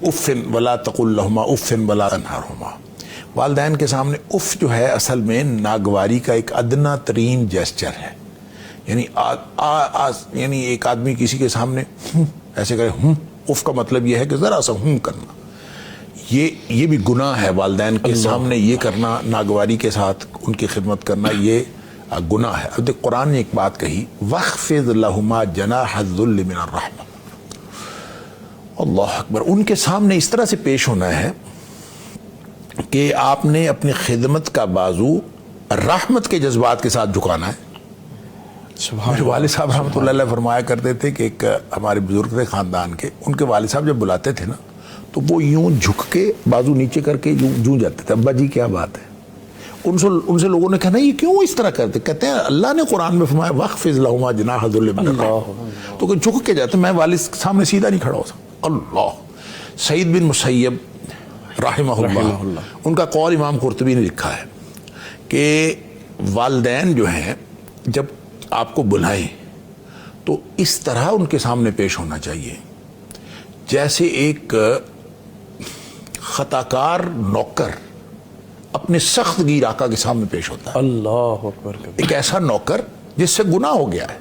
افن ولا تقل لہما افن ولا تنہرہما۔ والدین کے سامنے اف جو ہے اصل میں ناگواری کا ایک ادنا ترین جیسچر ہے، یعنی ایک آدمی کسی کے سامنے ایسے کرے، اف کا مطلب یہ ہے کہ ذرا سا کرنا، یہ بھی گناہ ہے۔ والدین کے سامنے یہ کرنا، ناگواری کے ساتھ ان کی خدمت کرنا، یہ گناہ ہے۔ اب قرآن نے ایک بات کہی، وَاخْفِضْ لَهُمَا جَنَاحَ الذُّلِّ مِنَ الرَّحْمَةِ۔ اللہ اکبر، ان کے سامنے اس طرح سے پیش ہونا ہے کہ آپ نے اپنی خدمت کا بازو رحمت کے جذبات کے ساتھ جھکانا ہے۔ میرے والد صاحب رحمۃ اللہ علیہ فرمایا کرتے تھے کہ ایک ہمارے بزرگ تھے خاندان کے، ان کے والد صاحب جب بلاتے تھے نا تو وہ یوں جھک کے بازو نیچے کر کے یوں جاتے تھے، ابا جی کیا بات ہے؟ ان سے لوگوں نے کہا نا یہ کیوں اس طرح کرتے؟ کہتے ہیں اللہ نے قرآن میں فرمایا وَاخْفِضْ لَهُمَا جَنَاحَ الذُّلِّ مِنَ الرَّحْمَةِ، تو کہ جھک کے جاتے، میں والد سامنے سیدھا نہیں کھڑا ہو سکتا۔ اللہ، سعید بن مسیب رحمہ اللہ، ان کا قول امام قرطبی نے لکھا ہے کہ والدین جو ہیں جب آپ کو بلائیں تو اس طرح ان کے سامنے پیش ہونا چاہیے جیسے ایک خطاکار نوکر اپنے سخت گیر آقا کے سامنے پیش ہوتا ہے۔ اللہ اکبر، ایک ایسا نوکر جس سے گناہ ہو گیا ہے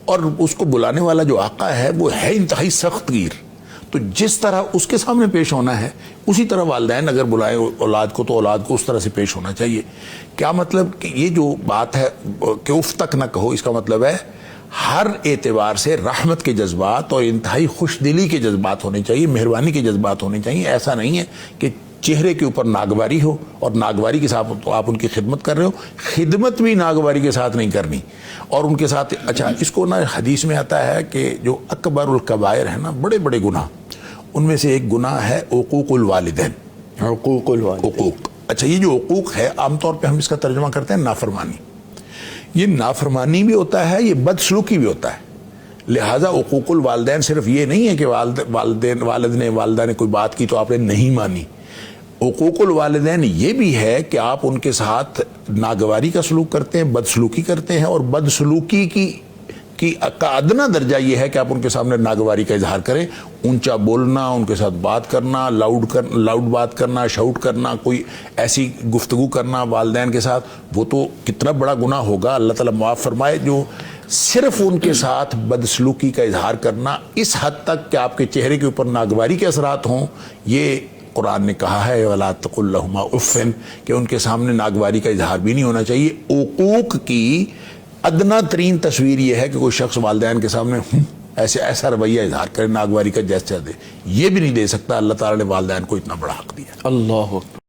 اور اس کو بلانے والا جو آقا ہے وہ ہے انتہائی سخت گیر، تو جس طرح اس کے سامنے پیش ہونا ہے اسی طرح والدین اگر بلائیں اولاد کو تو اولاد کو اس طرح سے پیش ہونا چاہیے۔ کیا مطلب کہ یہ جو بات ہے کہ اف تک نہ کہو، اس کا مطلب ہے ہر اعتبار سے رحمت کے جذبات اور انتہائی خوش دلی کے جذبات ہونے چاہیے، مہربانی کے جذبات ہونے چاہیے۔ ایسا نہیں ہے کہ چہرے کے اوپر ناگواری ہو اور ناگواری کے ساتھ تو آپ ان کی خدمت کر رہے ہو، خدمت بھی ناگواری کے ساتھ نہیں کرنی اور ان کے ساتھ اچھا اس کو نا حدیث میں آتا ہے کہ جو اکبر الکبائر ہے نا، بڑے بڑے گناہ، ان میں سے ایک گناہ ہے عقوق الوالدین۔ حقوق الوالدین، حقوق، اچھا یہ جو حقوق ہے عام طور پہ ہم اس کا ترجمہ کرتے ہیں نافرمانی۔ یہ نافرمانی بھی ہوتا ہے، یہ بدسلوکی بھی ہوتا ہے۔ لہٰذا حقوق الوالدین صرف یہ نہیں ہے کہ والد نے والدہ نے کوئی بات کی تو آپ نے نہیں مانی۔ حقوق الوالدین یہ بھی ہے کہ آپ ان کے ساتھ ناگواری کا سلوک کرتے ہیں، بدسلوکی کرتے ہیں، اور بدسلوکی کا ادنا درجہ یہ ہے کہ آپ ان کے سامنے ناگواری کا اظہار کریں، اونچا بولنا، ان کے ساتھ بات کرنا، لاؤڈ بات کرنا، شاؤٹ کرنا، کوئی ایسی گفتگو کرنا والدین کے ساتھ، وہ تو کتنا بڑا گناہ ہوگا، اللہ تعالیٰ معاف فرمائے۔ جو صرف ان کے ساتھ بدسلوکی کا اظہار کرنا اس حد تک کہ آپ کے چہرے کے اوپر ناگواری کے اثرات ہوں، یہ قرآن نے کہا ہے وَلَا تَقُل لَهُمَا اُفٍّ، کہ ان کے سامنے ناگواری کا اظہار بھی نہیں ہونا چاہیے۔ حقوق کی ادنا ترین تصویر یہ ہے کہ کوئی شخص والدین کے سامنے ایسا رویہ اظہار کرے، ناگواری کا جیسچر دے، یہ بھی نہیں دے سکتا۔ اللہ تعالیٰ نے والدین کو اتنا بڑا حق دیا۔ اللہ اکبر۔